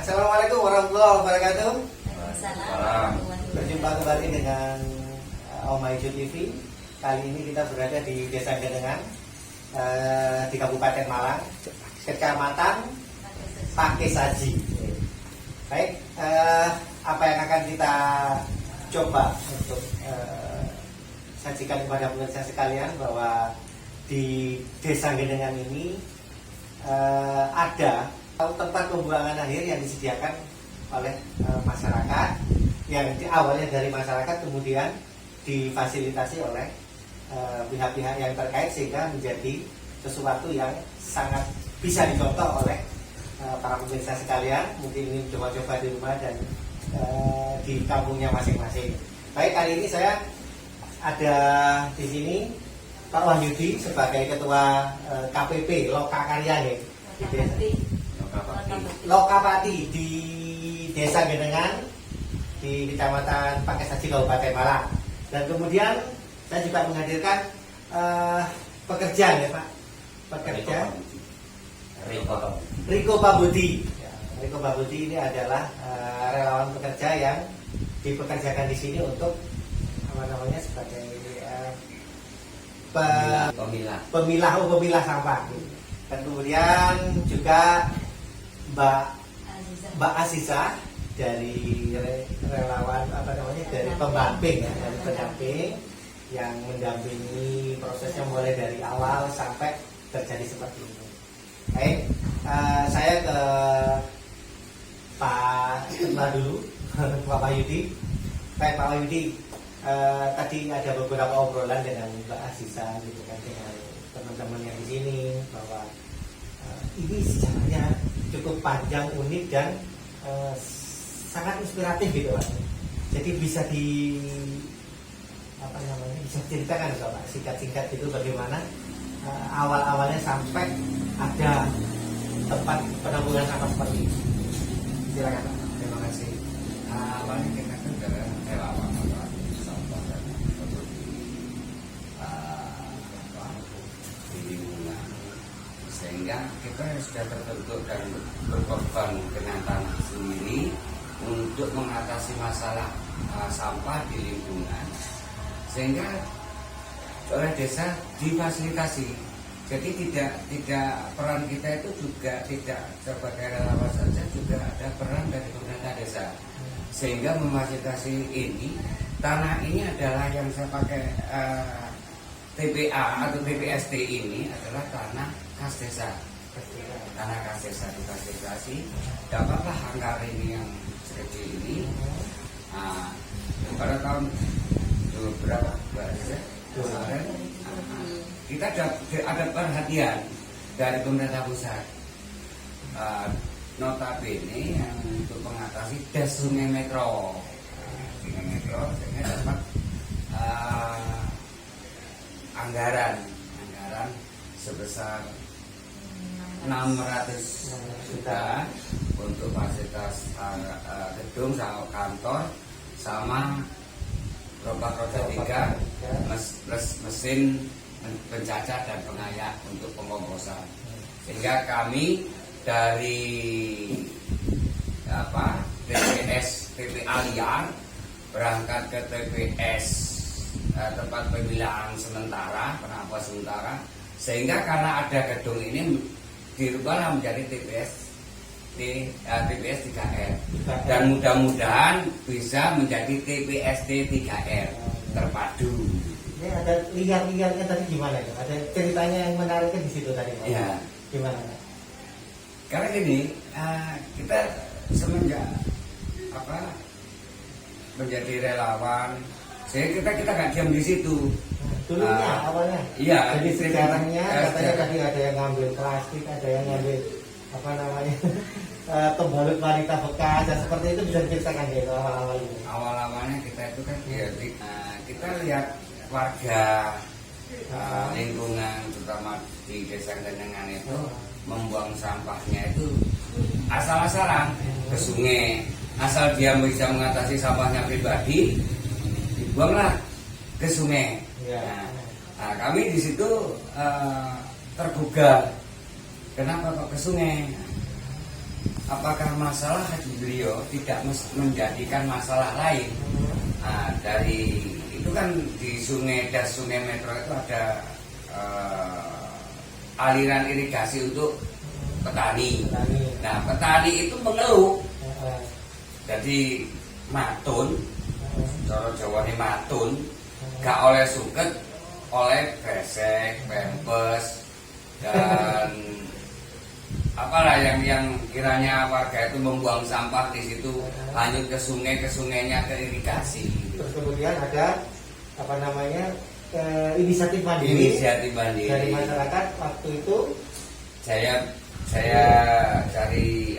Assalamualaikum warahmatullahi wabarakatuh. Waalaikumsalam. Berjumpa kembali dengan Om Haijo TV. Kali ini kita berada di Desa Genengan, di Kabupaten Malang, Kecamatan Pakesaji. Baik, apa yang akan kita coba untuk sajikan kepada pemirsa sekalian bahwa di Desa Genengan ini ada tempat pembuangan akhir yang disediakan oleh masyarakat, yang awalnya dari masyarakat kemudian difasilitasi oleh pihak-pihak yang terkait sehingga menjadi sesuatu yang sangat bisa dicontoh oleh para pemirsa sekalian. Mungkin ini coba-coba di rumah dan di kampungnya masing-masing. Baik, kali ini saya ada di sini Pak Wahyudi sebagai Ketua KPP Lokakarya ya. Lokapati di Desa Genengan di Kecamatan Pakesaji Kabupaten Malang. Dan kemudian saya juga menghadirkan pekerja ya Pak, pekerja Riko Pabudi. Riko Pabudi ini adalah relawan pekerja yang dipekerjakan di sini untuk apa namanya sebagai pemilah sampah. Dan kemudian juga Mbak Aziza dari relawan apa namanya dari pendamping ya, dari pendamping yang mendampingi prosesnya mulai dari awal sampai terjadi seperti ini. Baik, saya ke Pak Ketua dulu, Pak Wahyudi. Baik Pak Wahyudi, tadi ada beberapa obrolan dengan Mbak Aziza gitu kan, dengan teman-teman yang di sini bahwa ini sejarahnya cukup panjang, unik dan sangat inspiratif gitu Pak. Jadi bisa bisa ceritakan Pak singkat-singkat itu bagaimana awal-awalnya sampai ada tempat penampungan sampah seperti ini. Silakan Pak. Terima kasih. Awalnya kita kan dari relawan sampah dan di lingkungan, sehingga kita sudah terbentuk dan berkorban dengan tanah sendiri untuk mengatasi masalah sampah di lingkungan, sehingga oleh desa difasilitasi. Jadi tidak peran kita itu juga tidak sebagai relawan saja, juga ada peran dari pemerintah desa, sehingga memfasilitasi ini. Tanah ini adalah yang saya pakai TPA atau TPST ini adalah tanah khas desa. Tanah khas desa difasilitasi, dapatlah hanggar ini yang sekecil ini. Pada tahun berapa? Kemarin kita ada perhatian dari pemerintah pusat, notabene yang untuk mengatasi das Sungai Metro, sehingga dapat anggaran sebesar 600 juta untuk fasilitas gedung sama kantor sama gerobak roda 3 plus mesin pencacah dan pengayak untuk pengomposan. Sehingga kami dari TPS TPA Liar berangkat ke TPS tempat pemilihan sementara, penampungan sementara, sehingga karena ada gedung ini dirubahlah menjadi TPS 3R, dan mudah-mudahan bisa menjadi TPST 3R terpadu. Ini ada liar-liarnya tadi gimana ya? Ada ceritanya yang menariknya di situ tadi Pak. Iya. Gimana? Karena gini, kita semenjak menjadi relawan, sehingga kita nggak diam di situ. Dulunya awalnya. Iya. Jadi sejarahnya katanya tadi ada yang ngambil plastik, ada yang ngambil pembalut wanita bekas, dan seperti itu bisa diceritakan ya awal-awal ini. Awal-awalnya kita itu kan kita lihat warga lingkungan terutama di Desa Genengan itu membuang sampahnya itu asal-asalan ke sungai. Asal dia bisa mengatasi sampahnya pribadi, dibuanglah ke sungai. Nah, kami di situ tergugah, kenapa kok ke sungai? apakah masalah beliau tidak menjadikan masalah lain. Nah, dari itu kan di Sungai Metro itu ada aliran irigasi untuk petani. Nah, petani itu mengeluh. Jadi matun, cara Jawane matun, gak oleh suket, oleh besek, pempes, dan apalah yang kiranya warga itu membuang sampah di situ, lanjut ke sungainya ke irigasi. Terus kemudian ada apa namanya inisiatif mandiri dari masyarakat. Waktu itu saya cari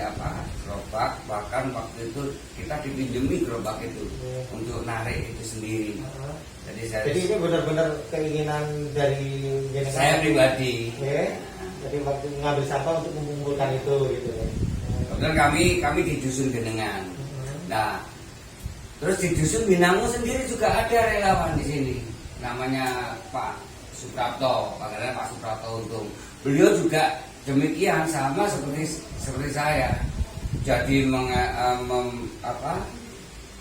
gerobak, bahkan waktu itu kita dipinjemi gerobak itu untuk narik itu sendiri. Jadi ini benar-benar keinginan dari saya pribadi. Jadi waktu mengambil sampah untuk mengumpulkan itu gitu ya. Kemudian kami di dusun Genengan. Nah, terus di dusun Binangu sendiri juga ada relawan di sini. Namanya Pak Suprapto, panggilannya Pak Suprapto Untung. Beliau juga demikian sama seperti saya. Jadi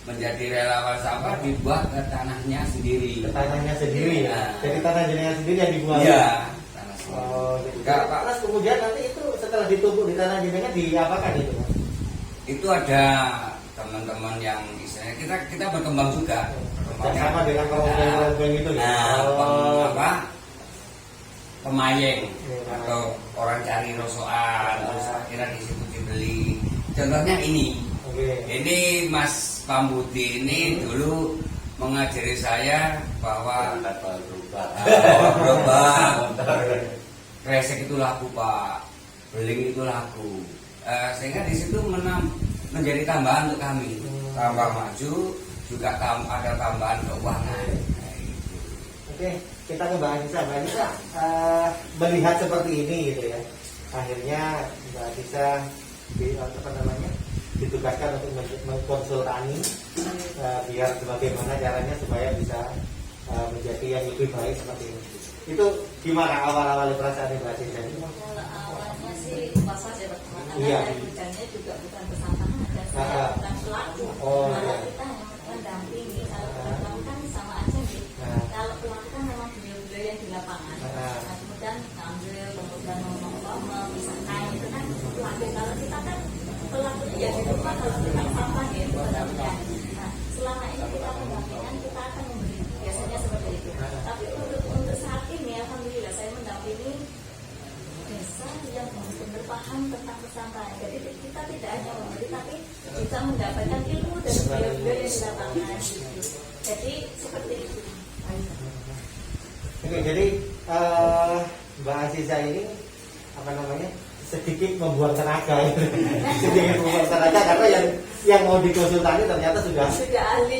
menjadi relawan sampah dibuat ke tanahnya sendiri. Ke tanahnya sendiri ya. Jadi tanah jenengan sendiri yang dibuat. Iya. Oh, gitu. Terus kemudian nanti itu setelah ditumpuk di tanah jenengan diapakan itu? Itu ada teman-teman yang istilahnya kita berkembang juga. Sama dengan kelompok-kelompok itu ya. Pemayeng atau orang cari rosokan, terus akhirnya di situ dibeli. Contohnya ini. Ini Mas Pambudi ini dulu mengajari saya bahwa berubah kresek itu laku Pak, beling itu laku, sehingga di situ menjadi tambahan untuk kami, tambah maju juga ada tambahan keuangan. Oke, kita ke Mbak Anissa. Mbak Anissa melihat seperti ini gitu ya, akhirnya Mbak Anissa ditugaskan untuk mengkonsultani biar bagaimana caranya supaya bisa menjadi yang lebih baik seperti ini. Itu gimana awal-awal perasaan Mbak Anissa? Awalnya sih pas saja pertama Iya. dari kerjanya juga bukan bersamaan dan saya bukan pelaku. Malah kita hanya mendampingi. Kalau pelaku kan sama aja gitu. Kalau pelaku kan memang beliau-beliau yang di lapangan. Nah, kemudian ngambil, kemudian memisahkan itu kan pelaku. Kalau kita kan pelaku ya di rumah kalau kita sampah gitu benar-benar. Nah, selama ini kita pendampingan kita akan memberi biasanya seperti itu. Tapi untuk saat ini alhamdulillah saya mendampingi desa yang benar-benar paham tentang persampahan. Jadi kita tidak hanya memberi tapi bisa mendapatkan ilmu dari beliau-beliau yang di lapangan. Jadi seperti itu. Oke, jadi Mbak Aziza ini sedikit membuang tenaga, karena yang mau dikonsultasi ternyata sudah ahli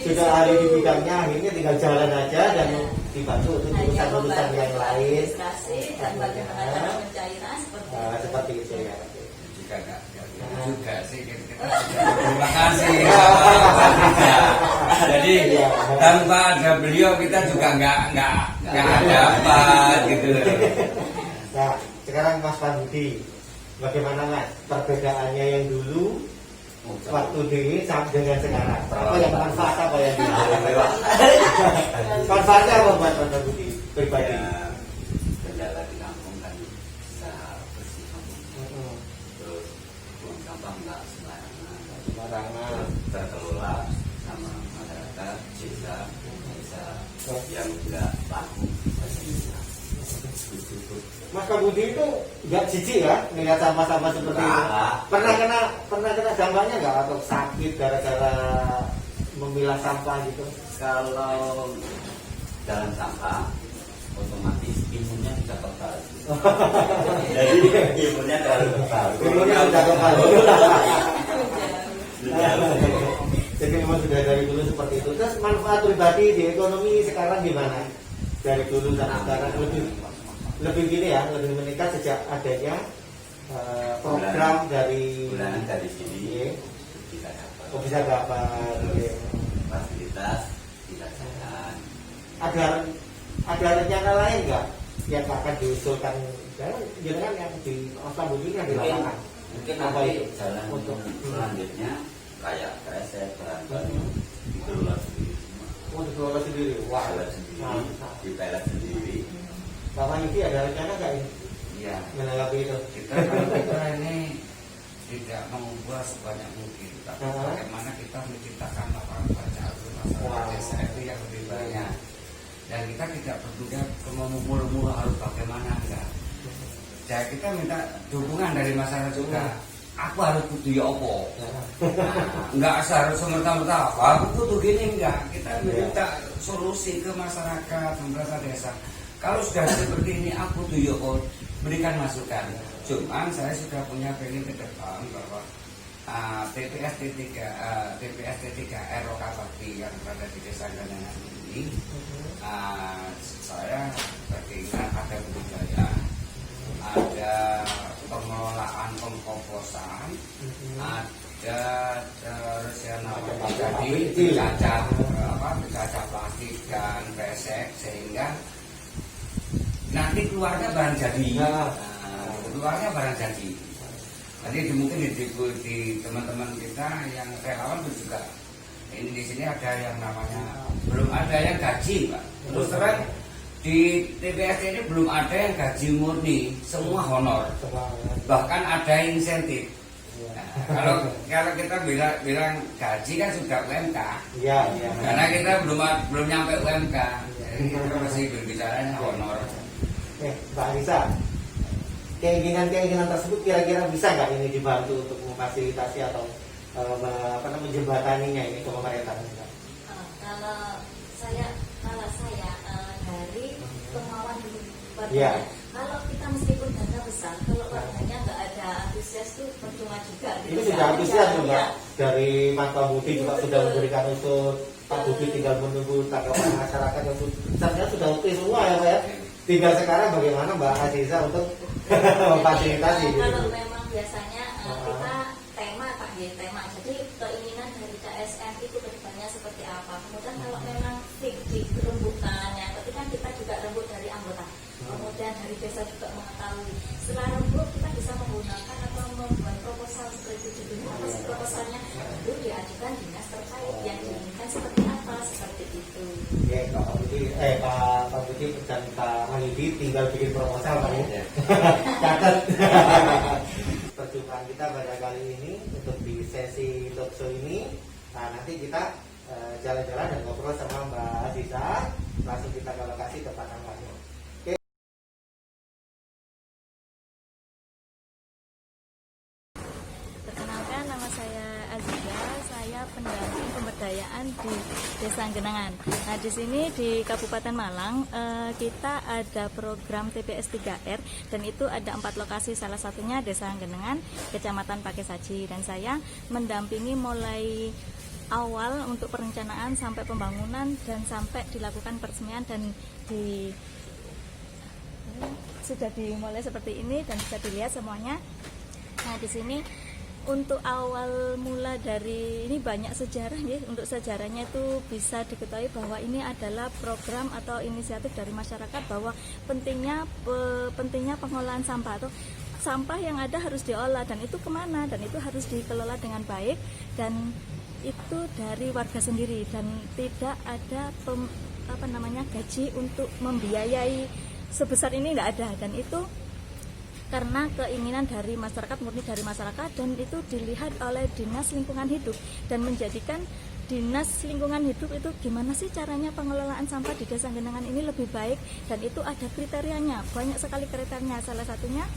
di bidangnya, akhirnya tinggal jalan aja dan dibantu untuk urusan-urusan yang lain. Dan bagaimana cara mencairan seperti itu ya. Juga sih kita terima kasih. Jadi tanpa ada beliau kita juga nggak ada apa gitu. Nah, sekarang Mas Pambudi, bagaimana Mas perbedaannya yang dulu waktu dini dengan sekarang? Apa yang manfaat, apa yang tidak? Manfaatnya apa buat Mas Pambudi pribadi? Kendala di kampung kan bisa bersih kampung, terus buang sampah nggak sembarangan, terkelola sama masyarakat desa yang nggak laku. Mas Pambudi itu nggak jijik ya melihat sampah-sampah seperti itu? Pernah kena dampaknya nggak, atau sakit gara-gara memilah sampah gitu? Kalau jalan sampah otomatis imunnya bisa kebal. Jadi imunnya terlalu kebal. Imunnya sudah kebal. Jadi memang sudah dari dulu seperti itu. Terus manfaat pribadi di ekonomi sekarang gimana? Dari dulu sampai sekarang lebih gini ya, lebih meningkat sejak adanya program dari bulanan dari sini bisa dapat fasilitas bisa jalan. Ada rencana lain nggak yang akan diusulkan? Jangan yang di Mas Pambudi yang di lapangan. Mungkin Apa nanti itu? jalan Untuk selanjutnya kayak kresek, bahan-bahan dikelola sendiri semua. mau dikelola sendiri. Wah, Pelet sendiri, mantap. dipelet sendiri. Bapak Yudi ada rencana nggak ini Iya. menanggapi itu? Kita ini tidak mengubah sebanyak mungkin, tapi Ah. bagaimana kita menciptakan lapangan pekerjaan untuk masyarakat Wow. desa itu yang lebih banyak. Dan kita tidak peduli mulu-mulu harus bagaimana, enggak. Ya kita minta dukungan dari masyarakat juga. Aku harus butuh ya opo. Enggak harus semerta-merta. Aku butuh gini enggak. Kita minta solusi ke masyarakat, pemerintah desa. Kalau sudah seperti ini aku butuh ya opo, berikan masukan. Cuman saya sudah punya pengen ke depan bahwa TPS T3R Rokabakti yang berada di Desa Ganangan ini, saya berkeinginan ada budidaya, ada pengelolaan pengkomposan, ada terus yang namanya jadi penjajah plastik dan pesek, sehingga nanti keluarnya barang jadi. Keluarnya barang jadi. Nanti mungkin di teman-teman kita yang relawan itu juga. Ini di sini ada yang namanya belum ada yang gaji, Pak. Terus terang di TPS ini belum ada yang gaji murni, semua honor. Bahkan ada insentif. Nah, kalau kita bilang gaji kan sudah UMK. Iya, iya. Karena kita belum nyampe UMK. Jadi kita masih berbicaranya honor. Mbak Anissa, keinginan tersebut kira-kira bisa nggak ini dibantu untuk memfasilitasi atau menjembataninya ini ke pemerintah? Kalau saya dari kemauan warganya. Iya. Kalau kita meskipun dana besar, kalau warganya nggak ada antusias itu percuma juga. Ini sudah antusias ya, Mbak. Dari Mas Pak Budi juga sudah memberikan usul. Pak Budi tinggal menunggu tanggapan masyarakat yang sebenarnya sudah oke semua ya Pak ya. Tinggal sekarang bagaimana Mbak Aziza untuk memfasilitasi. Kalau memang biasanya kita tema Pak ya, tema. Jadi keinginan dari KSM itu kedepannya seperti apa. Kemudian kalau memang di rembukannya, tapi kan kita juga rembuk dari anggota. Kemudian dari desa juga mengetahui. Setelah rembuk kita bisa menggunakan atau membuat proposal seperti itu. Apa sih proposalnya? Lalu diajukan dinas terkait yang diinginkan seperti apa, seperti itu. Ya, Pak Budi dan Pak Manidi tinggal bikin proposal Pak ya. Catat. Perjumpaan kita pada kali ini untuk di sesi talk show ini. Nah, nanti kita jalan-jalan dan ngobrol sama Mbak Aziza. Langsung kita ke lokasi tempat kampanye. Perkenalkan, nama saya Aziza, saya pendamping pemberdayaan di Desa Genangan. Nah, di sini di Kabupaten Malang kita ada program TPS 3R dan itu ada 4 lokasi, salah satunya Desa Genangan, Kecamatan Pakesaji, dan saya mendampingi mulai awal untuk perencanaan sampai pembangunan dan sampai dilakukan peresmian dan sudah dimulai seperti ini dan bisa dilihat semuanya. Nah, di sini untuk awal mula dari ini banyak sejarah ya. Untuk sejarahnya itu bisa diketahui bahwa ini adalah program atau inisiatif dari masyarakat bahwa pentingnya pengolahan sampah atau sampah yang ada harus diolah, dan itu kemana, dan itu harus dikelola dengan baik, dan itu dari warga sendiri dan tidak ada gaji untuk membiayai sebesar ini, tidak ada. Dan itu karena keinginan dari masyarakat, murni dari masyarakat, dan itu dilihat oleh Dinas Lingkungan Hidup dan menjadikan Dinas Lingkungan Hidup itu gimana sih caranya pengelolaan sampah di Desa Genangan ini lebih baik, dan itu ada kriterianya, banyak sekali kriterianya. Salah satunya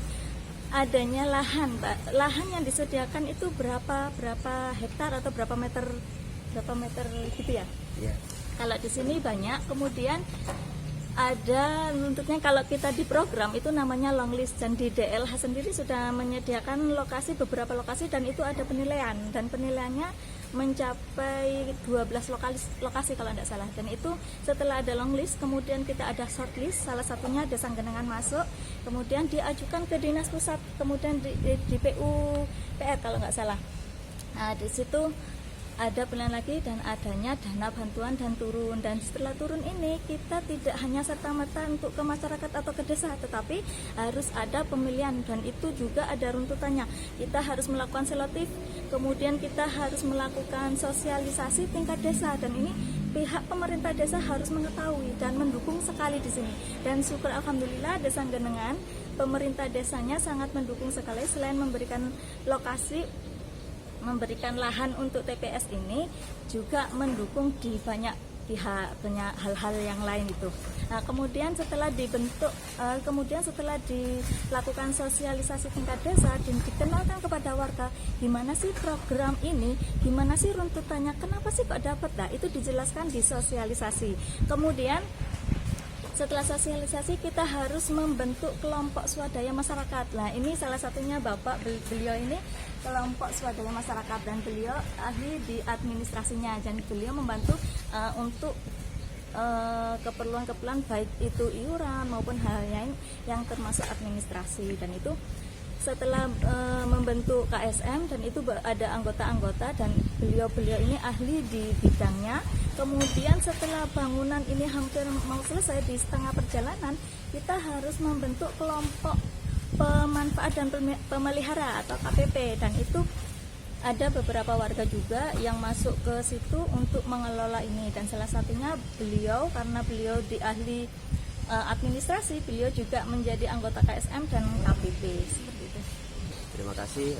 adanya lahan, Pak. Lahan yang disediakan itu berapa hektar atau berapa meter gitu ya? Iya. Kalau di sini banyak, kemudian ada nuntutnya kalau kita di program itu namanya long list, dan di DLH sendiri sudah menyediakan beberapa lokasi dan itu ada penilaian, dan penilaiannya mencapai 12 lokasi kalau tidak salah. Dan itu setelah ada long list, kemudian kita ada short list, salah satunya Desa Genangan masuk, kemudian diajukan ke Dinas Pusat, kemudian di PUPR kalau nggak salah. Nah, di situ ada pilihan lagi dan adanya dana bantuan dan turun. Dan setelah turun ini kita tidak hanya serta-merta untuk ke masyarakat atau ke desa, tetapi harus ada pemilihan dan itu juga ada runtutannya. Kita harus melakukan selektif, kemudian kita harus melakukan sosialisasi tingkat desa, dan ini pihak pemerintah desa harus mengetahui dan mendukung sekali di sini. Dan syukur alhamdulillah Desa Genengan, pemerintah desanya sangat mendukung sekali, selain memberikan lokasi, memberikan lahan untuk TPS ini, juga mendukung di banyak pihak, banyak hal-hal yang lain itu. Nah, kemudian setelah dilakukan sosialisasi tingkat desa dan dikenalkan kepada warga gimana sih program ini, gimana sih runtutannya, kenapa sih kok dapat, nah itu dijelaskan di sosialisasi. Kemudian setelah sosialisasi kita harus membentuk kelompok swadaya masyarakat. Nah ini salah satunya Bapak, beliau ini kelompok swadaya masyarakat dan beliau ahli di administrasinya, dan beliau membantu untuk keperluan-keperluan baik itu iuran maupun hal lain yang termasuk administrasi. Dan itu setelah membentuk KSM dan itu ada anggota-anggota dan beliau ini ahli di bidangnya. Kemudian setelah bangunan ini hampir mau selesai, di setengah perjalanan kita harus membentuk kelompok pemanfaat dan pemelihara atau KPP, dan itu ada beberapa warga juga yang masuk ke situ untuk mengelola ini. Dan salah satunya beliau, karena beliau di ahli administrasi, beliau juga menjadi anggota KSM dan KPP seperti itu. Terima kasih.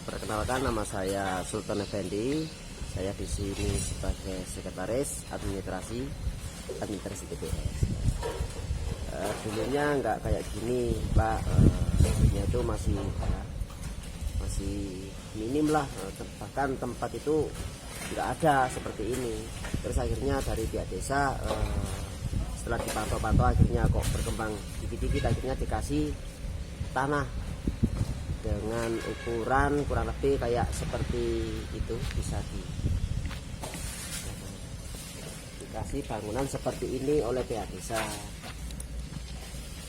Perkenalkan, nama saya Sultan Effendi. Saya di sini sebagai sekretaris administrasi TPS. Dulunya nggak kayak gini, Pak. Dulunya itu masih minim lah, bahkan tempat itu nggak ada seperti ini. Terus akhirnya dari pihak desa setelah dipantau-pantau akhirnya kok berkembang dikit-dikit, akhirnya dikasih tanah dengan ukuran kurang lebih kayak seperti itu, bisa dikasih bangunan seperti ini oleh pihak desa.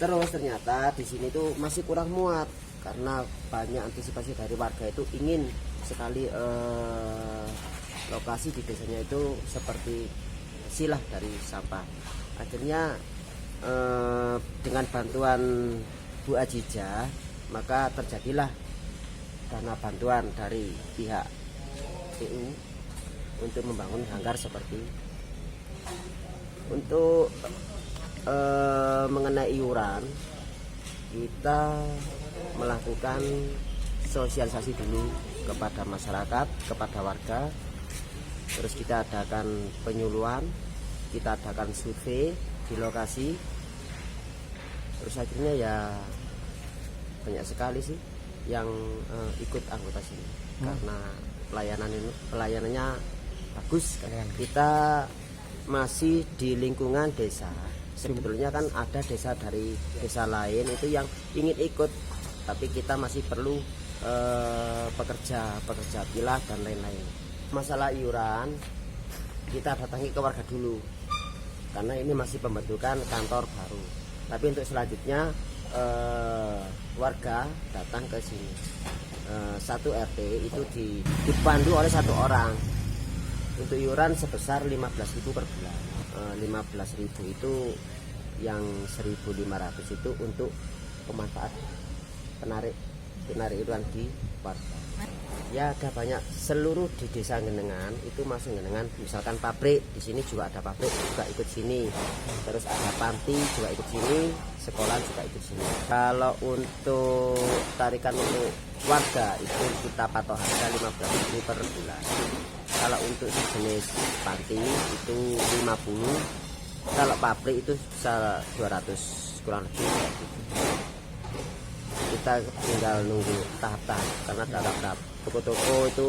Terus ternyata di sini tuh masih kurang muat karena banyak antisipasi dari warga itu ingin sekali lokasi di desanya itu seperti silah dari sampah. Akhirnya dengan bantuan Bu Ajijah, maka terjadilah dana bantuan dari pihak PU untuk membangun hanggar seperti untuk mengenai iuran. Kita melakukan sosialisasi dulu kepada masyarakat, kepada warga, terus kita adakan penyuluhan, kita adakan survei di lokasi, terus akhirnya ya banyak sekali sih yang ikut anggota sini karena pelayanannya bagus. Kita masih di lingkungan desa. Sebetulnya kan ada desa dari desa lain itu yang ingin ikut, tapi kita masih perlu pekerja pilah dan lain-lain. Masalah iuran kita datangi ke warga dulu karena ini masih pembentukan kantor baru. Tapi untuk selanjutnya warga datang ke sini. Satu RT itu dipandu oleh satu orang untuk iuran sebesar 15.000 per bulan. 15.000 itu yang 1.500 itu untuk pemanfaat penarik iuran di warga. Ya ada banyak, seluruh di desa Genengan itu masuk Genengan, misalkan pabrik di sini juga ada pabrik juga ikut sini, terus ada panti juga ikut sini, sekolah juga ikut sini. Kalau untuk tarikan untuk warga itu kita patok harga 15.000 per bulan. Kalau untuk jenis panti itu 50, kalau pabrik itu 200 kurang lebih. Kita tinggal nunggu tahap-tahap karena tahap-tahap. Toko-toko itu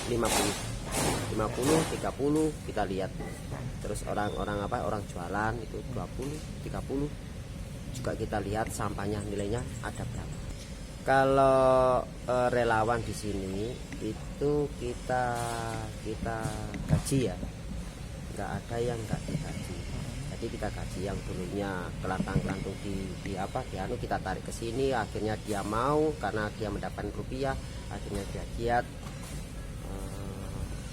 50, 30 kita lihat. Terus orang jualan itu 20, 30 juga kita lihat sampahnya nilainya ada berapa. Kalau relawan di sini itu kita gaji ya, nggak ada yang nggak digaji. Jadi kita gaji yang dulunya kelantang-kelantung di kita tarik ke sini, akhirnya dia mau karena dia mendapatkan rupiah, akhirnya dia giat.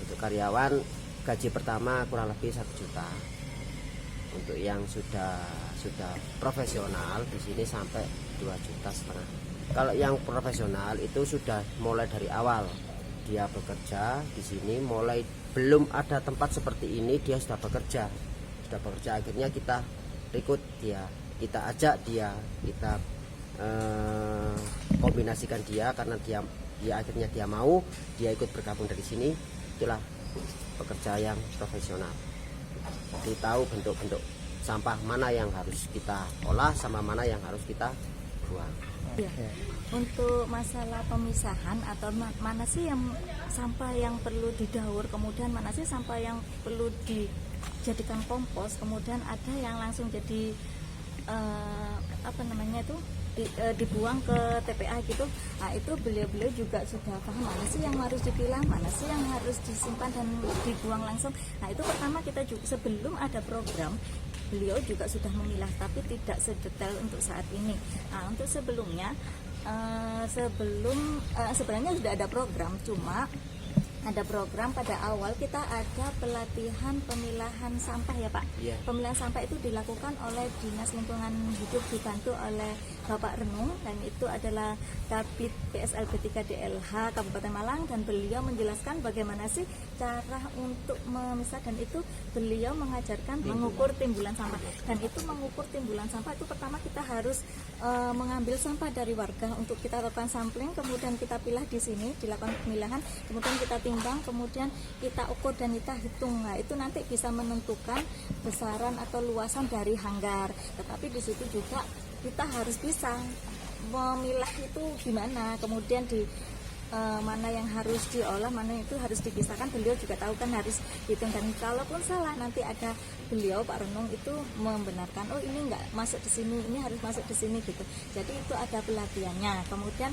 Itu Untuk karyawan gaji pertama kurang lebih 1 juta. Untuk yang sudah profesional di sini sampai 2,5 juta. Kalau yang profesional itu sudah mulai dari awal dia bekerja di sini, mulai belum ada tempat seperti ini dia sudah bekerja. Akhirnya kita rekrut dia, kita ajak dia, kita kombinasikan dia karena dia akhirnya dia mau, dia ikut bergabung dari sini. Itulah pekerja yang profesional. Jadi tahu bentuk-bentuk sampah mana yang harus kita olah sama mana yang harus kita buang. Ya. Untuk masalah pemisahan atau mana sih yang sampah yang perlu didaur, kemudian mana sih sampah yang perlu dijadikan kompos, kemudian ada yang langsung jadi dibuang ke TPA gitu. Nah, itu beliau juga sudah paham mana sih yang harus dipilah, mana sih yang harus disimpan dan dibuang langsung. Nah, itu pertama kita juga sebelum ada program beliau juga sudah memilah, tapi tidak sedetail untuk saat ini. Nah, untuk sebelumnya sebenarnya sudah ada program, cuma ada program pada awal kita ada pelatihan pemilahan sampah ya Pak. Iya. Pemilahan sampah itu dilakukan oleh Dinas Lingkungan Hidup dibantu oleh Bapak Renung, dan itu adalah Kabid PSLB 3 DLH Kabupaten Malang, dan beliau menjelaskan bagaimana sih cara untuk memisah, dan itu beliau mengajarkan mengukur timbulan sampah. Dan itu mengukur timbulan sampah itu pertama kita harus mengambil sampah dari warga untuk kita lakukan sampling, kemudian kita pilah di sini, dilakukan pemilahan, kemudian kita timbang, kemudian kita ukur dan kita hitung. Nah, itu nanti bisa menentukan besaran atau luasan dari hanggar. Tetapi di situ juga kita harus bisa memilah itu gimana, kemudian di mana yang harus diolah, mana itu harus dipisahkan. Beliau juga tahu kan harus hitung, dan kalaupun salah nanti ada beliau Pak Renung itu membenarkan, oh ini enggak masuk di sini, ini harus masuk di sini gitu. Jadi itu ada pelatihannya. Kemudian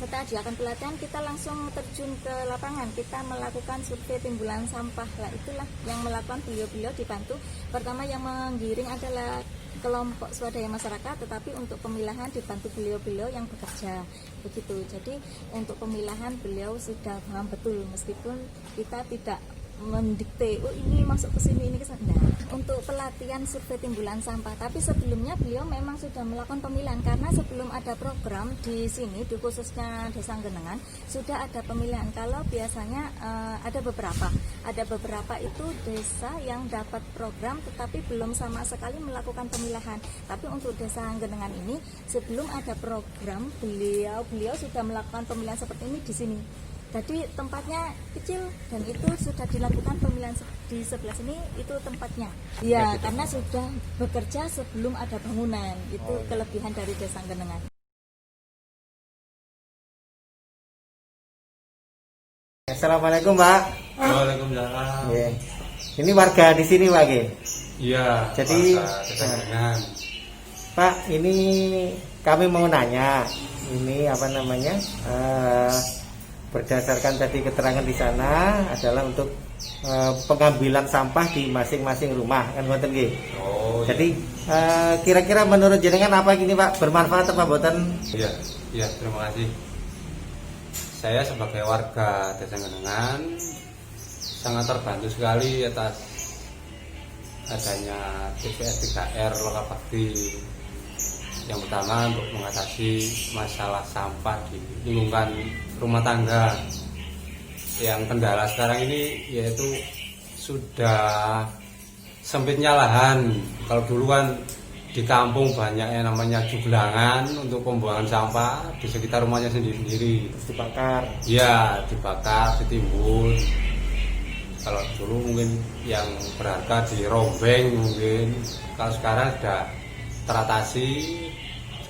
setelah dilakukan pelatihan kita langsung terjun ke lapangan, kita melakukan survei timbulan sampah. Lah itulah yang melakukan beliau dibantu. Pertama yang menggiring adalah kelompok swadaya masyarakat, tetapi untuk pemilahan dibantu beliau yang bekerja begitu. Jadi untuk pemilahan beliau sudah paham betul, meskipun kita tidak mendikte, oh ini masuk ke sini, ini ke sana. Nah, untuk pelatihan survei timbulan sampah, tapi sebelumnya beliau memang sudah melakukan pemilihan, karena sebelum ada program di sini, di khususnya Desa Anggenengan, sudah ada pemilihan. Kalau biasanya ada beberapa itu desa yang dapat program tetapi belum sama sekali melakukan pemilahan. Tapi untuk Desa Anggenengan ini sebelum ada program beliau sudah melakukan pemilihan seperti ini di sini. Jadi tempatnya kecil dan itu sudah dilakukan pemilihan di sebelah sini, itu tempatnya. Ya, karena sudah bekerja sebelum ada bangunan. Itu kelebihan dari Desa Anggenengan. Assalamualaikum Pak. Waalaikumsalam. Ya. Ini warga di sini Pak. Iya. Jadi Kesenangan. Pak, ini kami mau nanya, ini apa namanya? Berdasarkan tadi keterangan di sana adalah untuk pengambilan sampah di masing-masing rumah, kan ngoten nggih. Oh. Jadi kira-kira menurut jenengan apa gini Pak, bermanfaat apa mboten? Iya, terima kasih. Saya sebagai warga Desa Anggenengan sangat terbantu sekali atas adanya TPS 3R Lokabakti. Yang pertama untuk mengatasi masalah sampah di lingkungan rumah tangga. Yang kendala sekarang ini yaitu sudah sempitnya lahan. Kalau dulu kan di kampung banyak yang namanya juglangan untuk pembuangan sampah di sekitar rumahnya sendiri-sendiri. Terus dibakar. Ya, dibakar, ditimbun. Kalau dulu mungkin yang berharga di rombeng mungkin. Kalau sekarang sudah teratasi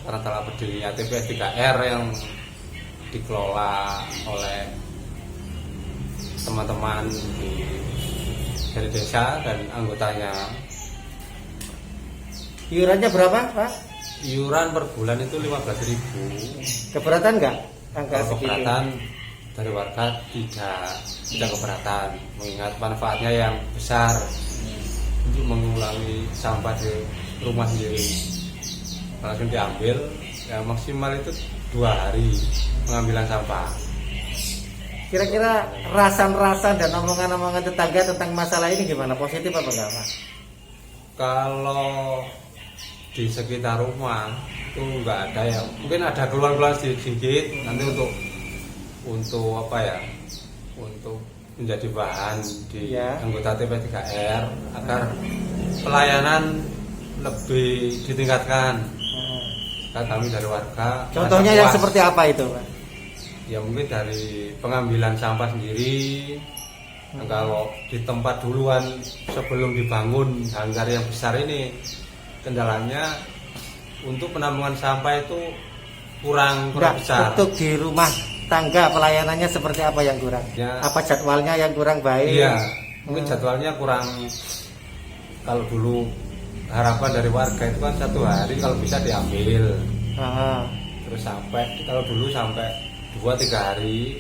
karena telah berdirinya TPS 3R yang dikelola oleh teman-teman dari desa dan anggotanya. Iurannya berapa Pak? Iuran per bulan itu 15.000. Keberatan nggak angka Kalau segitu? keberatan dari warga tidak keberatan, mengingat manfaatnya yang besar untuk mengulangi sampah di rumah sendiri. Langsung diambil, yang maksimal itu 2 hari pengambilan sampah. Kira-kira rasan-rasan dan omongan-omongan tetangga tentang masalah ini gimana? Positif apa enggak, Pak? Kalau di sekitar rumah itu nggak ada ya, mungkin ada keluar-keluar sedikit nanti untuk apa ya, untuk menjadi bahan di anggota TP3R agar pelayanan lebih ditingkatkan. Kami dari warga. Contohnya yang seperti apa itu, Pak? Ya mungkin dari pengambilan sampah sendiri. Nah, kalau di tempat duluan sebelum dibangun hanggar yang besar ini, kendalanya untuk penampungan sampah itu kurang besar. Untuk di rumah tangga pelayanannya seperti apa yang kurang? Ya. Apa jadwalnya yang kurang baik? Iya, mungkin jadwalnya kurang. Kalau dulu harapan dari warga itu kan 1 hari kalau bisa diambil. Terus kalau dulu sampai 2-3 hari.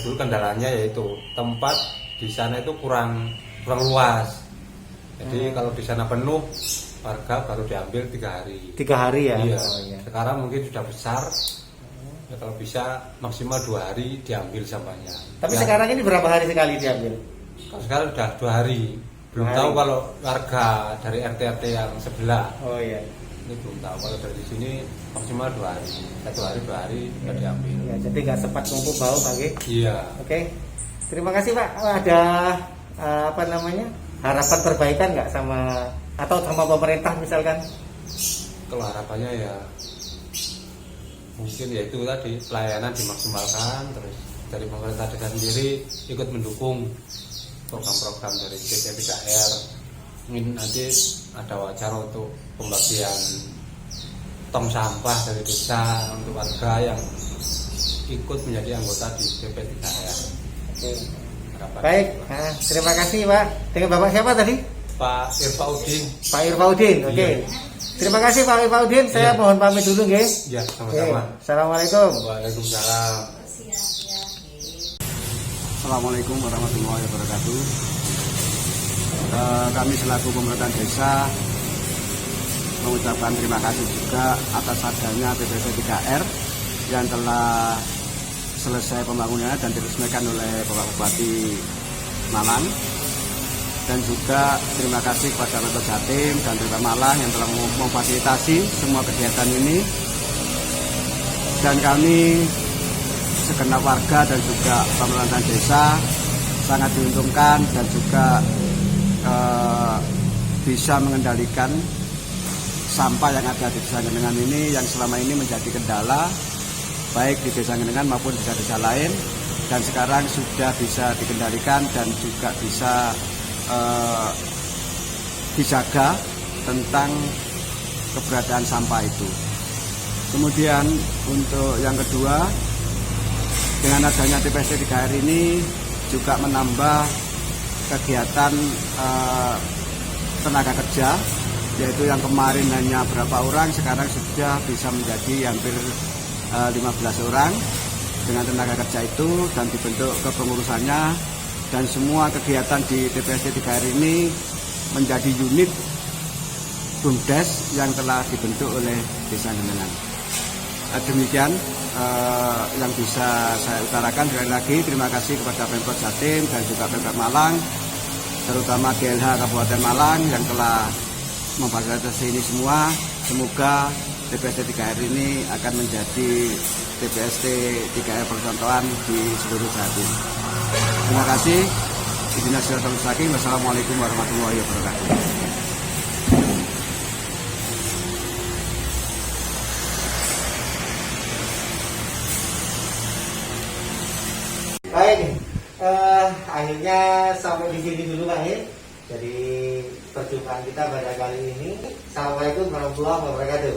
Dulu kendalanya yaitu tempat di sana itu kurang luas. Jadi kalau di sana penuh, warga baru diambil 3 hari. 3 hari ya? Iya. Oh, iya. Sekarang mungkin sudah besar. Ya, kalau bisa maksimal 2 hari diambil sampahnya. Tapi Ya, sekarang ini berapa hari sekali diambil? kalau sekarang sudah 2 hari. Belum tahu kalau warga dari RT yang sebelah. Oh iya. Ini belum tahu. Kalau dari sini maksimal 2 hari. 1 hari 2 hari sudah diambil. Ya, jadi nggak sempat numpuk bau pagi. Iya. Oke. Terima kasih, Pak. Ada apa namanya? Harapan perbaikan nggak sama atau sama pemerintah misalkan? Kalau harapannya ya mungkin ya itu tadi, pelayanan dimaksimalkan, terus dari pemerintah desa sendiri ikut mendukung program-program dari TP3R. Mungkin nanti ada wacana untuk pembagian tong sampah dari desa untuk warga yang ikut menjadi anggota di TP3R. Oke. Harapan Baik. itu. Nah, terima kasih, Pak. Dengan Bapak siapa tadi? Pak Irfaudin. Pak Irfaudin. Oke. Iya. Terima kasih Pak Irfaudin. Saya Iya. mohon pamit dulu, guys. Ya, sama-sama. Assalamualaikum. Waalaikumsalam. Assalamualaikum warahmatullahi wabarakatuh. Kami selaku pemerintahan desa mengucapkan terima kasih juga atas adanya TPS3R yang telah selesai pembangunannya dan diresmikan oleh Bapak Bupati Malang, dan juga terima kasih kepada Pemkot Jatim dan Pemkot Malang yang telah memfasilitasi semua kegiatan ini, dan kami segenap warga dan juga pemerintahan desa sangat diuntungkan dan juga bisa mengendalikan sampah yang ada di Desa Genengan ini yang selama ini menjadi kendala baik di Desa Genengan maupun di desa lain, dan sekarang sudah bisa dikendalikan dan juga bisa dijaga tentang keberadaan sampah itu. Kemudian untuk yang kedua, dengan adanya TPS3R ini juga menambah kegiatan tenaga kerja, yaitu yang kemarin hanya berapa orang sekarang sudah bisa menjadi hampir 15 orang dengan tenaga kerja itu, dan dibentuk kepengurusannya, dan semua kegiatan di TPS3R ini menjadi unit BUMDes yang telah dibentuk oleh Desa Genengan. Demikian yang bisa saya utarakan. Sekali lagi terima kasih kepada Pemkot Jatim dan juga Pemkot Malang, terutama GLH Kabupaten Malang yang telah memfasilitasi ini semua. Semoga TPS3R ini akan menjadi TPS3R percontohan di seluruh Jatim. Terima kasih. Idina siratal mustaqim. Wassalamualaikum warahmatullahi wabarakatuh. Baik, akhirnya sampai di sini dulu Pak Hir. Jadi perjumpaan kita pada kali ini. Assalamualaikum warahmatullahi wabarakatuh.